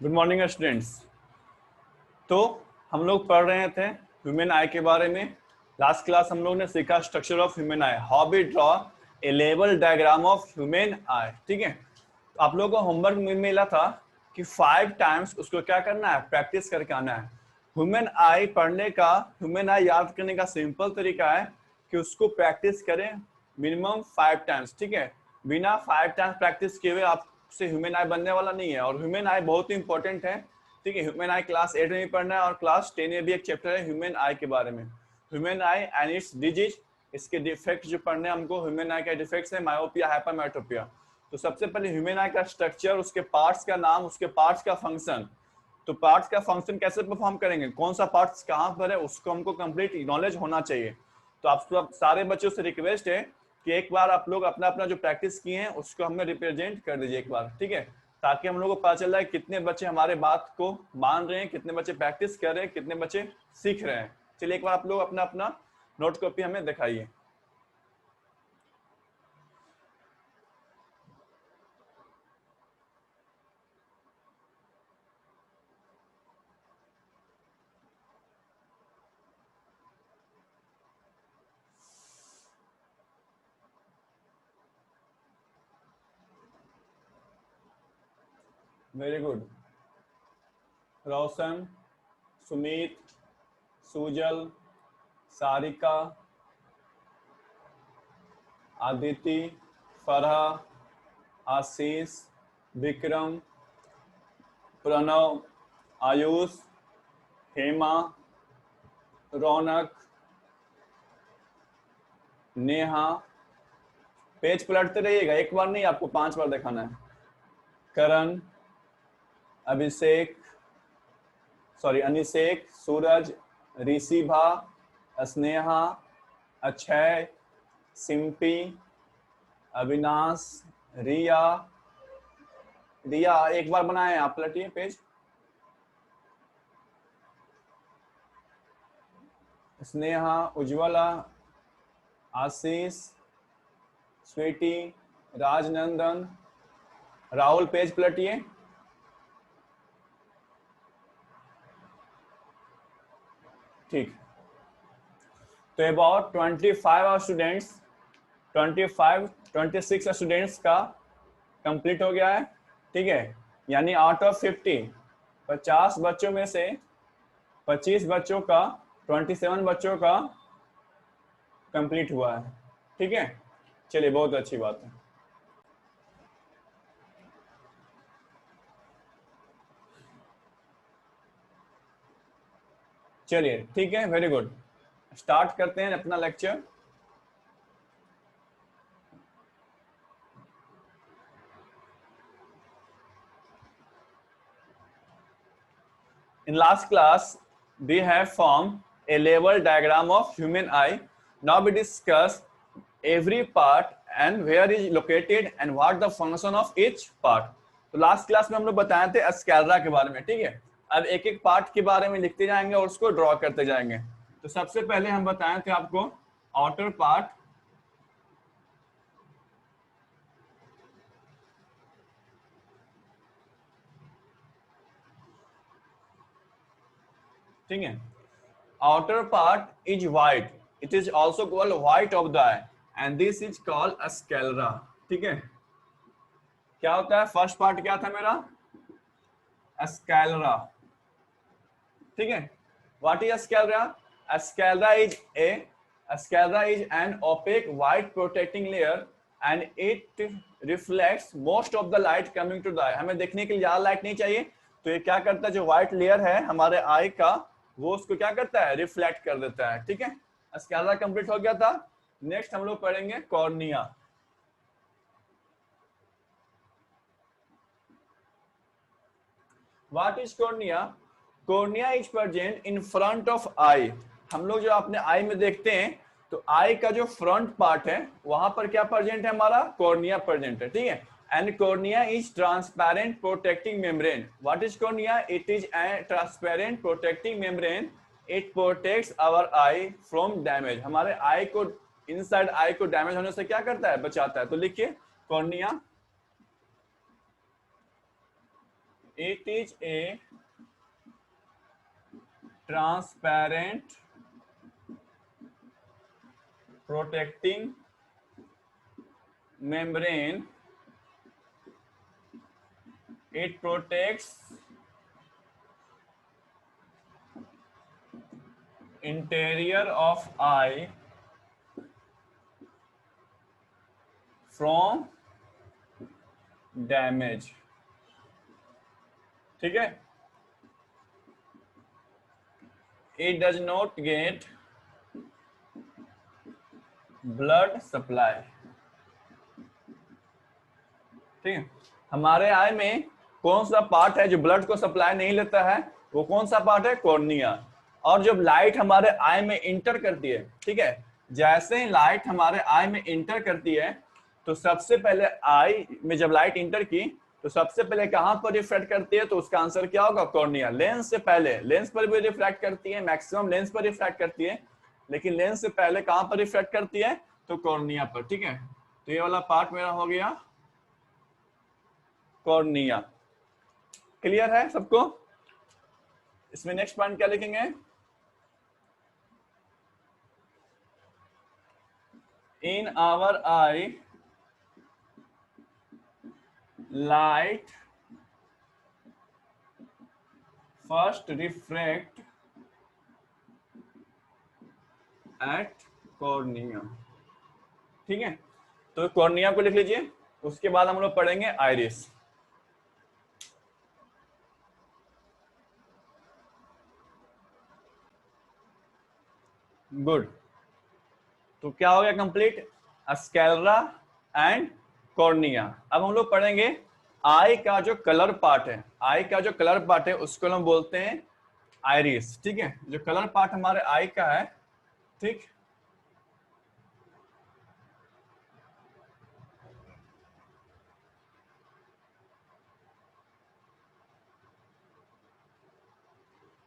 Good morning students. तो हम लोग पढ़ रहे थे ह्यूमन आई के बारे में। लास्ट क्लास हम लोग ने सीखा structure of human eye, how we draw a लेवल डायग्राम ऑफ ह्यूमन आई। ठीक है, तो आप लोगों को होमवर्क में मिला था कि 5 टाइम्स उसको क्या करना है, प्रैक्टिस करके आना है। ह्यूमन आई पढ़ने का, ह्यूमन आई याद करने का सिंपल तरीका है कि उसको प्रैक्टिस करें मिनिमम 5 टाइम्स। ठीक है, बिना 5 टाइम्स प्रैक्टिस किए हुए आपसे ह्यूमन आई बनने वाला नहीं है। और ह्यूमन आई बहुत ही इंपॉर्टेंट है। ठीक है, ह्यूमन आई क्लास 8 में भी पढ़ना है और क्लास 10 में भी एक चैप्टर है ह्यूमन आई के बारे में, human I and it's disease. इसके डिफेक्ट जो पढ़ने हमको, ह्यूमन आई के डिफेक्ट्स है मायोपिया, हाइपरमेट्रोपिया। तो सबसे पहले ह्यूमन आई का स्ट्रक्चर, उसके पार्ट्स का नाम, उसके पार्ट्स का फंक्शन। तो पार्ट्स का फंक्शन कैसे परफॉर्म करेंगे, कौन सा पार्ट्स कहाँ पर है, उसको हमको कंप्लीट नॉलेज होना चाहिए। तो आप सब सारे बच्चों से रिक्वेस्ट है कि एक बार आप लोग अपना अपना जो प्रैक्टिस किए हैं उसको हमें रिप्रेजेंट कर दीजिए एक बार। ठीक है, ताकि हम लोग को पता चल रहा है कितने बच्चे हमारे बात को मान रहे हैं, कितने बच्चे प्रैक्टिस कर रहे हैं, कितने बच्चे सीख रहे हैं। चलिए एक बार आप लोग अपना अपना नोट कॉपी हमें दिखाइए। Very good. Roshan, Sumit, Sujal, Sarika, Aditi, Farha, Ashish, Vikram, Pranav, Ayush, Hema, Raunak, Neha. Page पलटते रहिएगा, एक बार नहीं आपको 5 बार दिखाना है। करण, अभिषेक, सॉरी अनिषेक, सूरज, ऋषिभा, स्नेहा, अक्षय, सिंपी, अविनाश, रिया। रिया एक बार बनाए, आप पलटिए पेज। स्नेहा, उज्ज्वला, आशीष, स्वीटी, राजनंदन, राहुल पेज पलटिए। ठीक, तो अबाउट 25 स्टूडेंट्स, 26 स्टूडेंट्स का कंप्लीट हो गया है। ठीक है, यानी आउट ऑफ 50 बच्चों में से 25 बच्चों का, 27 बच्चों का कंप्लीट हुआ है। ठीक है, चलिए बहुत अच्छी बात है। चलिए ठीक है, वेरी गुड। स्टार्ट करते हैं अपना lecture. In last class, we have formed a level diagram of human eye. Now we discuss every part and where is located and what the function of each part. तो last class में हम लोग बताए थे स्कैलरा के बारे में। ठीक है, अब एक एक पार्ट के बारे में लिखते जाएंगे और उसको ड्रॉ करते जाएंगे। तो सबसे पहले हम बताए थे आपको आउटर पार्ट, ठीक है। outer part is white, it is also called white of the eye and this is called sclera। ठीक है, क्या होता है, फर्स्ट पार्ट क्या था मेरा, स्कैलरा। ठीक है, what is sclera? Sclera is an opaque white protecting layer and it reflects most of the light coming to the eye. हमें देखने के लिए ज्यादा लाइट नहीं चाहिए, तो ये क्या करता है, जो व्हाइट लेयर है हमारे आई का, वो उसको क्या करता है, रिफ्लेक्ट कर देता है। ठीक है, स्कैलरा कंप्लीट हो गया था। नेक्स्ट हम लोग पढ़ेंगे cornea. What is cornea? Cornea is present in front of eye। हम लोग जो अपने आई में देखते हैं, तो आई का जो फ्रंट पार्ट है वहां पर क्या प्रेजेंट है, हमारा कॉर्निया प्रेजेंट है। ठीक है, and cornea is transparent protecting membrane. What is cornea? It is a transparent protecting membrane. It protects our eye from damage. हमारे आई को, इनसाइड आई को डैमेज होने से क्या करता है, बचाता है। तो लिखिए cornea it is a transparent protecting membrane. It protects interior of eye from damage. ठीक है? It does not get blood supply. ठीक है, हमारे आई में कौन सा पार्ट है जो ब्लड को सप्लाई नहीं लेता है? वो कौन सा पार्ट है? कॉर्निया। और जब लाइट हमारे आई में इंटर करती है, ठीक है, जैसे ही लाइट हमारे आई में इंटर करती है तो सबसे पहले आई में जब लाइट इंटर की तो सबसे पहले कहां पर रिफ्लेक्ट करती है? तो उसका आंसर क्या होगा? कॉर्निया। लेंस से पहले, लेंस पर भी रिफ्लेक्ट करती है, मैक्सिमम लेंस पर रिफ्लेक्ट करती है, लेकिन लेंस से पहले कहां पर रिफ्लेक्ट करती है? तो कॉर्निया पर। ठीक है, तो ये वाला पार्ट मेरा हो गया कॉर्निया। क्लियर है सबको? इसमें नेक्स्ट पॉइंट क्या लिखेंगे? In our eye light first refract at cornea. ठीक है, तो कॉर्निया को लिख लीजिए। उसके बाद हम लोग पढ़ेंगे आइरिस। गुड, तो क्या हो गया कंप्लीट? Sclera and cornea. अब हम लोग पढ़ेंगे आई का जो कलर पार्ट है, आई का जो कलर पार्ट है उसको हम बोलते हैं आइरिस। ठीक है, जो कलर पार्ट हमारे आई का है, ठीक,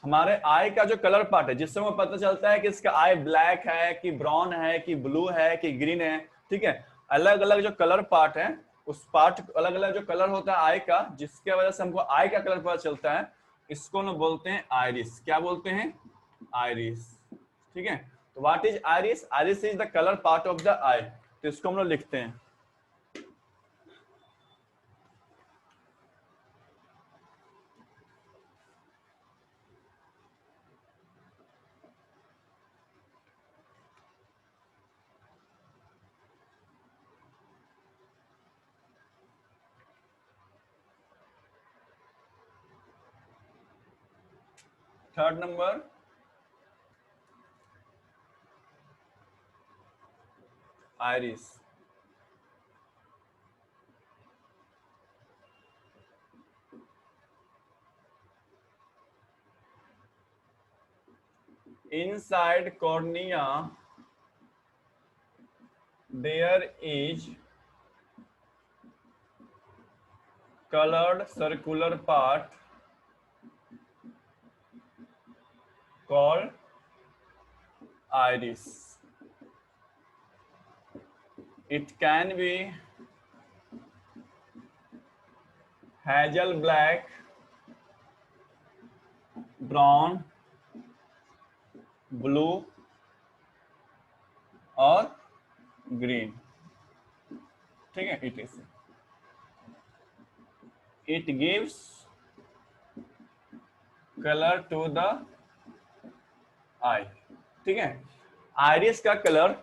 हमारे आई का जो कलर पार्ट है जिससे हमें पता चलता है कि इसका आई ब्लैक है कि ब्राउन है कि ब्लू है कि ग्रीन है। ठीक है, अलग अलग जो कलर पार्ट है उस पार्ट, अलग अलग जो कलर होता है आई का, जिसके वजह से हमको आई का कलर पता चलता है, इसको हम बोलते हैं आइरिस। क्या बोलते हैं? आइरिस। ठीक है, तो what is iris? Iris is the colour part of the eye. तो इसको हम लोग लिखते हैं third number iris. Inside cornea there is colored circular part called iris. It can be hazel black, brown, blue और ग्रीन। ठीक है, it gives color to the eye। ठीक है, आइरिस का कलर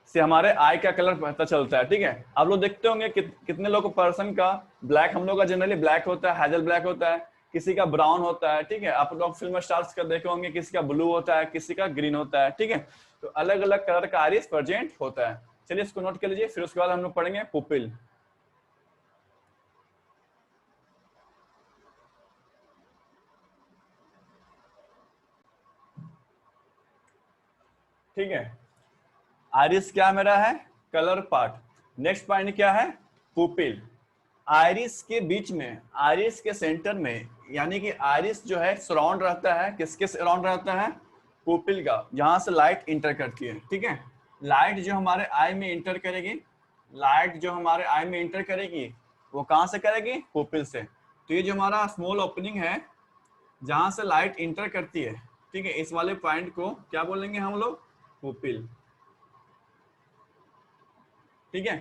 से हमारे आई का कलर पता चलता है। ठीक है, आप लोग देखते होंगे कितने लोग पर्सन का ब्लैक, हम लोग का जनरली ब्लैक होता है, हेजल ब्लैक होता है, किसी का ब्राउन होता है। ठीक है, आप लोग फिल्म स्टार्स का देखे होंगे, किसी का ब्लू होता है, किसी का ग्रीन होता है। ठीक है, तो अलग अलग कलर का आइरिस प्रेजेंट होता है। चलिए इसको नोट कर लीजिए, फिर उसके बाद हम लोग पढ़ेंगे पुपिल। ठीक है, आइरिस क्या मेरा है? Colour part. नेक्स्ट पॉइंट क्या है? पुपिल। आइरिस के बीच में, आइरिस के सेंटर में, यानी कि आइरिस जो है सराउंड रहता है, किसके सराउंड रहता है? पुपिल का, जहां से लाइट इंटर करती है। ठीक है, लाइट जो हमारे आई में इंटर करेगी, लाइट जो हमारे आई में इंटर करेगी वो कहां से करेगी? पुपिल से। तो ये जो हमारा स्मॉल ओपनिंग है जहां से लाइट इंटर करती है, ठीक है, इस वाले पॉइंट को क्या बोलेंगे हम लोग? पुपिल। ठीक है,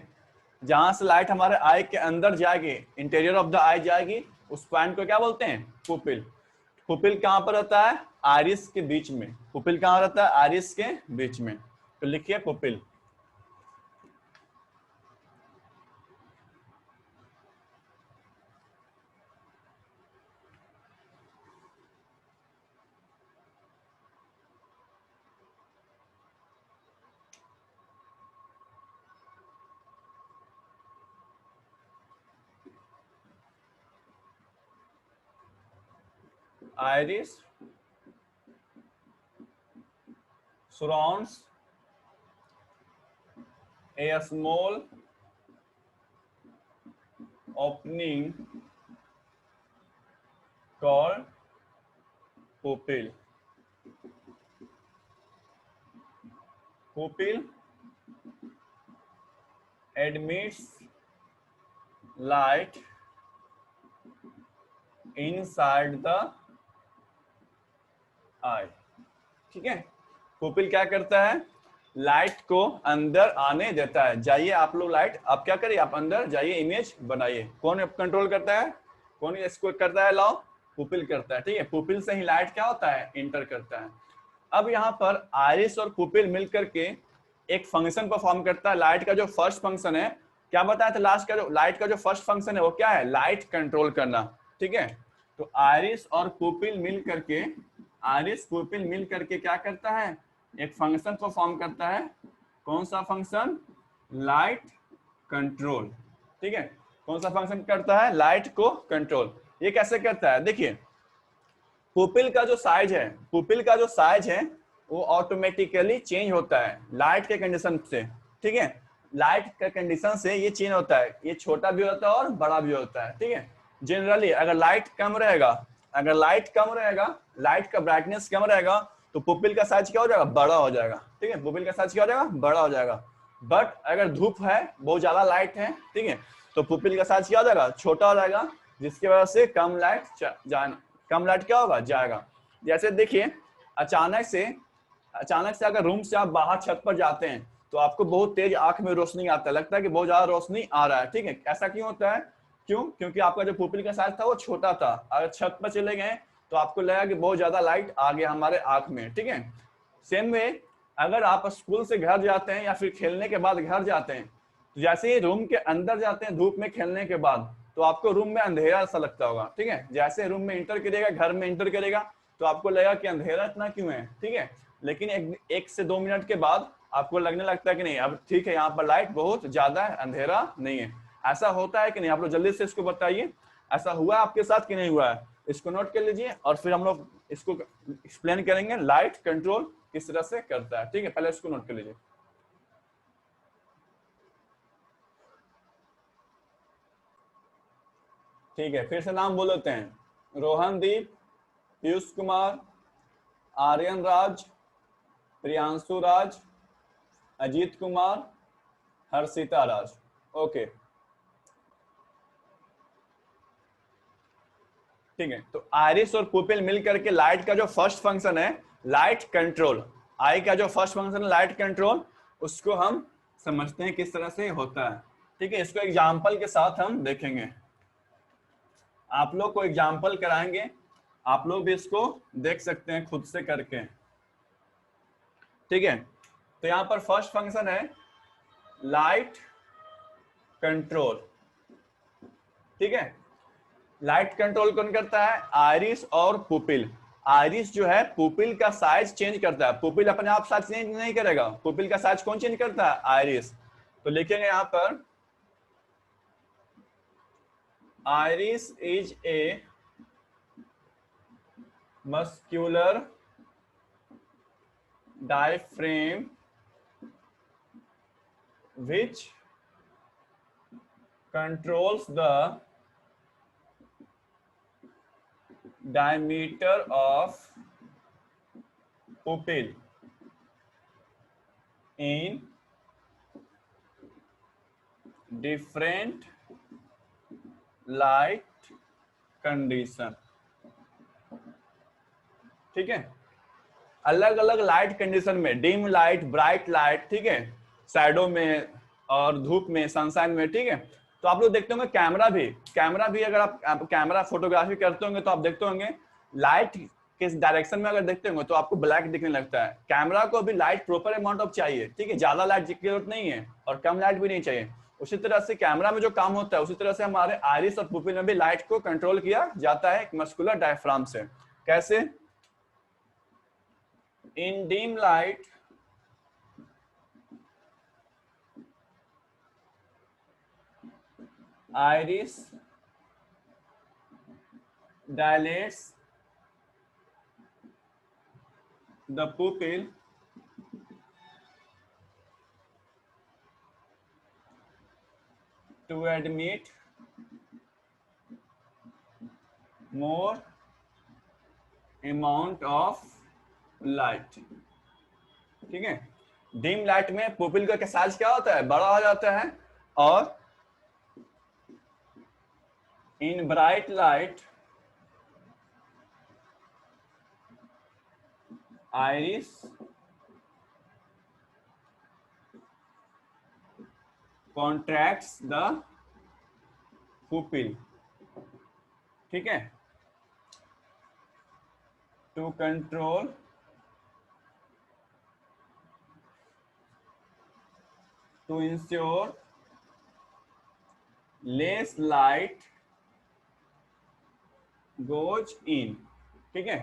जहां से लाइट हमारे आई के अंदर जाएगी, इंटीरियर ऑफ द आई जाएगी, उस पॉइंट को क्या बोलते हैं? पुपिल। पुपिल कहां पर रहता है? आइरिस के बीच में। पुपिल कहां रहता है? आइरिस के बीच में। तो लिखिए pupil. Iris surrounds a small opening called pupil. Pupil admits light inside the eye. ठीक है, पुपिल क्या करता है? लाइट को अंदर आने देता है। जाइए आप लोग, लाइट आप क्या करिए, आप अंदर जाइए, इमेज बनाइए। कौन कंट्रोल करता है? कौन इसको करता है? लाओ, पुपिल करता है। ठीक है, पुपिल से ही लाइट क्या होता है? इंटर करता है। अब यहाँ पर आइरिस और पुपिल मिलकर के एक फंक्शन परफॉर्म करता है। लाइट का जो फर्स्ट फंक्शन है, क्या बताया था लास्ट का? जो लाइट का जो फर्स्ट फंक्शन है वो क्या है? लाइट कंट्रोल करना। ठीक है, तो आइरिस और पुपिल मिल करके, आइरिस पुपिल मिल करके क्या करता है? एक फंक्शन परफॉर्म करता है। कौन सा फंक्शन? Light control. ठीक है, कौन सा फंक्शन करता है? लाइट को कंट्रोल। ये कैसे करता है? देखिए, पुपिल का जो साइज है, पुपिल का जो साइज है वो ऑटोमेटिकली चेंज होता है लाइट के कंडीशन से। ठीक है, लाइट के कंडीशन से ये चेंज होता है। ये छोटा भी होता है और बड़ा भी होता है। ठीक है, जनरली अगर लाइट कम रहेगा, अगर लाइट कम रहेगा, लाइट का ब्राइटनेस कम रहेगा, तो पुपिल का साइज क्या हो जाएगा? बड़ा हो जाएगा। ठीक है, पुपिल का साइज क्या हो जाएगा? बड़ा हो जाएगा। बट अगर धूप है, बहुत ज्यादा लाइट है, ठीक है, तो पुपिल का साइज क्या हो जाएगा? छोटा हो जाएगा, जिसकी वजह से कम लाइट क्या होगा? जाएगा। जैसे देखिए, अचानक से अगर रूम से आप बाहर छत पर जाते हैं तो आपको बहुत तेज आंख में रोशनी आता है, लगता है कि बहुत ज्यादा रोशनी आ रहा है। ठीक है, ऐसा क्यों होता है? क्योंकि आपका जो पुपिल का साइज था वो छोटा था। अगर छत पर चले गए तो आपको लगा कि बहुत ज्यादा लाइट आ गया हमारे आंख में। ठीक है, सेम वे अगर आप स्कूल से घर जाते हैं या फिर खेलने के बाद घर जाते हैं, तो जैसे ही रूम के अंदर जाते हैं धूप में खेलने के बाद, तो आपको रूम में अंधेरा सा लगता होगा। ठीक है, जैसे रूम में इंटर करेगा, घर में इंटर करेगा, तो आपको लगेगा कि अंधेरा इतना क्यों है। ठीक है, लेकिन एक से 2 मिनट के बाद आपको लगने लगता है कि नहीं, अब ठीक है, यहाँ पर लाइट बहुत ज्यादा है, अंधेरा नहीं है। ऐसा होता है कि नहीं? आप लोग जल्दी से इसको बताइए, ऐसा हुआ आपके साथ कि नहीं हुआ है? इसको नोट कर लीजिए और फिर हम लोग इसको एक्सप्लेन करेंगे लाइट कंट्रोल किस तरह से करता है। ठीक है, पहले इसको नोट कर लीजिए। ठीक है, फिर से नाम बोल देते हैं। रोहनदीप, पीयूष कुमार, आर्यन राज, प्रियांशु राज, अजीत कुमार, हर्षिता राज। ओके, ठीक है, तो आइरिस और पुपिल मिलकर के लाइट का जो फर्स्ट फंक्शन है लाइट कंट्रोल, आई का जो फर्स्ट फंक्शन है लाइट कंट्रोल, उसको हम समझते हैं किस तरह से होता है। ठीक है, इसको एग्जाम्पल के साथ हम देखेंगे। आप लोग को एग्जाम्पल कराएंगे, आप लोग भी इसको देख सकते हैं खुद से करके। ठीक है, तो यहाँ पर फर्स्ट फंक्शन है लाइट कंट्रोल। ठीक है, लाइट कंट्रोल कौन करता है? आइरिस और पुपिल। आइरिस जो है पुपिल का साइज चेंज करता है, पुपिल अपने आप साइज चेंज नहीं करेगा। पुपिल का साइज कौन चेंज करता है? आइरिस। तो लिखेंगे यहाँ पर iris is a muscular diaphragm which controls the diameter of pupil in different light condition, ठीक है। अलग अलग लाइट कंडीशन में, डिम लाइट, ब्राइट लाइट, ठीक है, शैडो में और धूप में, सनशाइन में, ठीक है। तो आप लोग देखते होंगे कैमरा भी अगर आप कैमरा फोटोग्राफी करते होंगे तो आप देखते होंगे लाइट किस डायरेक्शन में अगर देखते होंगे तो आपको ब्लैक दिखने लगता है। कैमरा को भी लाइट प्रॉपर अमाउंट ऑफ चाहिए, ठीक है, ज्यादा लाइट की जरूरत नहीं है और कम लाइट भी नहीं चाहिए। उसी तरह से कैमरा में जो काम होता है उसी तरह से हमारे आइरिस और पुपिल में भी लाइट को कंट्रोल किया जाता है मस्कुलर डायफ्राम से। कैसे? इन dim light iris dilates the pupil to admit more amount of light, ठीक है। डिम लाइट में पुपिल का साइज क्या होता है? बड़ा हो जाता है, और in bright light iris contracts the pupil, ठीक है, to control to ensure less light goes in, ठीक है।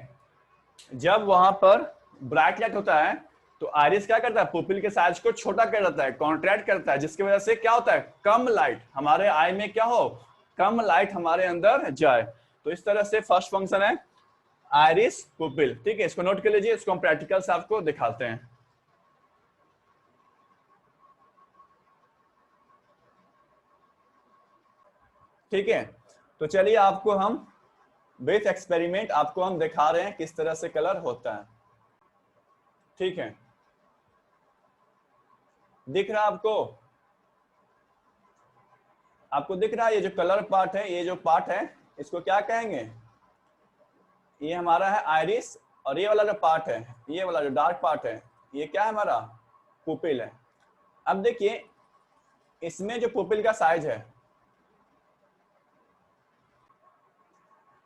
जब वहां पर ब्राइट लाइट होता है तो आइरिस क्या करता है? पुपिल के साइज को छोटा कर देता है, कॉन्ट्रैक्ट करता है, जिसकी वजह से क्या होता है? कम लाइट हमारे आई में क्या हो? कम लाइट हमारे अंदर जाए। तो इस तरह से फर्स्ट फंक्शन है आइरिस पुपिल, ठीक है। इसको नोट कर लीजिए, इसको हम प्रैक्टिकल से आपको दिखाते हैं। ठीक है, तो चलिए आपको हम विथ एक्सपेरिमेंट आपको हम दिखा रहे हैं किस तरह से कलर होता है, ठीक है। दिख रहा आपको? आपको दिख रहा है ये जो कलर पार्ट है, ये जो पार्ट है इसको क्या कहेंगे? ये हमारा है आइरिस, और ये वाला जो पार्ट है, ये वाला जो डार्क पार्ट है, ये क्या है? हमारा पुपिल है। अब देखिए इसमें जो पुपिल का साइज है,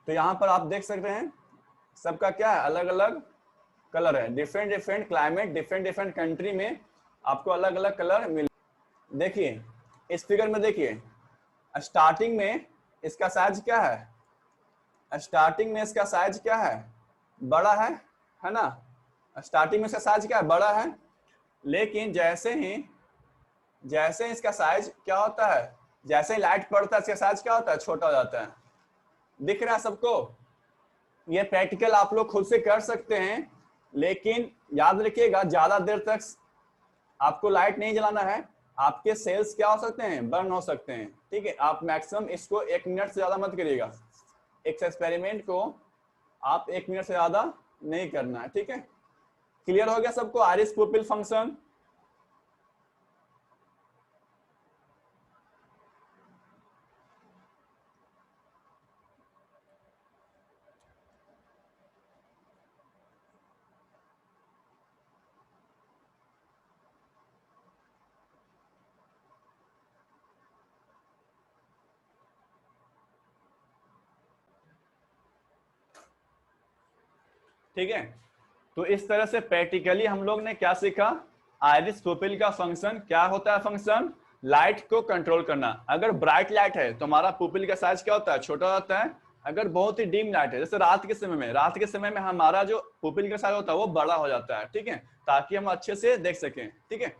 तो यहां पर आप देख सकते हैं सबका क्या है? अलग अलग कलर है। Different different climate, different different country में आपको अलग अलग कलर मिल। देखिए इस फिगर में, देखिए स्टार्टिंग में इसका साइज क्या है? स्टार्टिंग में इसका साइज क्या है? बड़ा है ना? स्टार्टिंग में इसका साइज क्या है? बड़ा है। लेकिन जैसे इसका साइज क्या होता है? जैसे ही लाइट पड़ता है इसका साइज क्या होता है? छोटा हो जाता है। दिख रहा है सबको? ये प्रैक्टिकल आप लोग खुद से कर सकते हैं, लेकिन याद रखिएगा ज्यादा देर तक आपको लाइट नहीं जलाना है। आपके सेल्स क्या हो सकते हैं? बर्न हो सकते हैं, ठीक है। आप मैक्सिमम इसको 1 मिनट से ज्यादा मत करिएगा। इस एक्सपेरिमेंट को आप 1 मिनट से ज्यादा नहीं करना है, ठीक है। क्लियर हो गया सबको आइरिस पुपिल फंक्शन? ठीक है, तो इस तरह से प्रैक्टिकली हम लोग ने क्या सीखा? आइरिस पुपिल का फंक्शन क्या होता है? फंक्शन लाइट को कंट्रोल करना। अगर ब्राइट लाइट है तो हमारा पुपिल का साइज क्या होता है? छोटा होता है। अगर बहुत ही डिम लाइट है, जैसे रात के समय में हमारा जो पुपिल का साइज होता है वो बड़ा हो जाता है, ठीक है, ताकि हम अच्छे से देख सकें, ठीक है।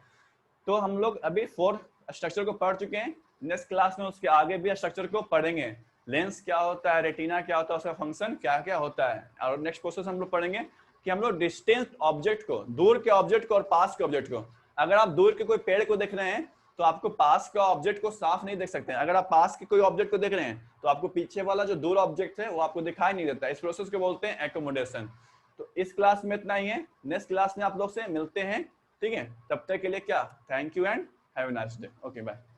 तो हम लोग अभी 4 स्ट्रक्चर को पढ़ चुके हैं। नेक्स्ट क्लास में उसके आगे भी स्ट्रक्चर को पढ़ेंगे। लेंस क्या होता है, रेटिना क्या होता है, उसका फंक्शन क्या क्या होता है। और नेक्स्ट प्रोसेस हम लोग पढ़ेंगे कि हम लोग डिस्टेंस ऑब्जेक्ट को, दूर के ऑब्जेक्ट को और पास के ऑब्जेक्ट को, अगर आप दूर के कोई पेड़ को देख रहे हैं तो आपको पास का ऑब्जेक्ट को साफ नहीं देख सकते हैं। अगर आप पास के कोई ऑब्जेक्ट को देख रहे हैं तो आपको पीछे वाला जो दूर ऑब्जेक्ट है वो आपको दिखाई नहीं देता। इस प्रोसेस को बोलते हैं एकोमोडेशन। तो इस क्लास में इतना ही है। नेक्स्ट क्लास में आप लोग से मिलते हैं, ठीक है। तब तक के लिए क्या, thank you and have a nice day. Okay bye.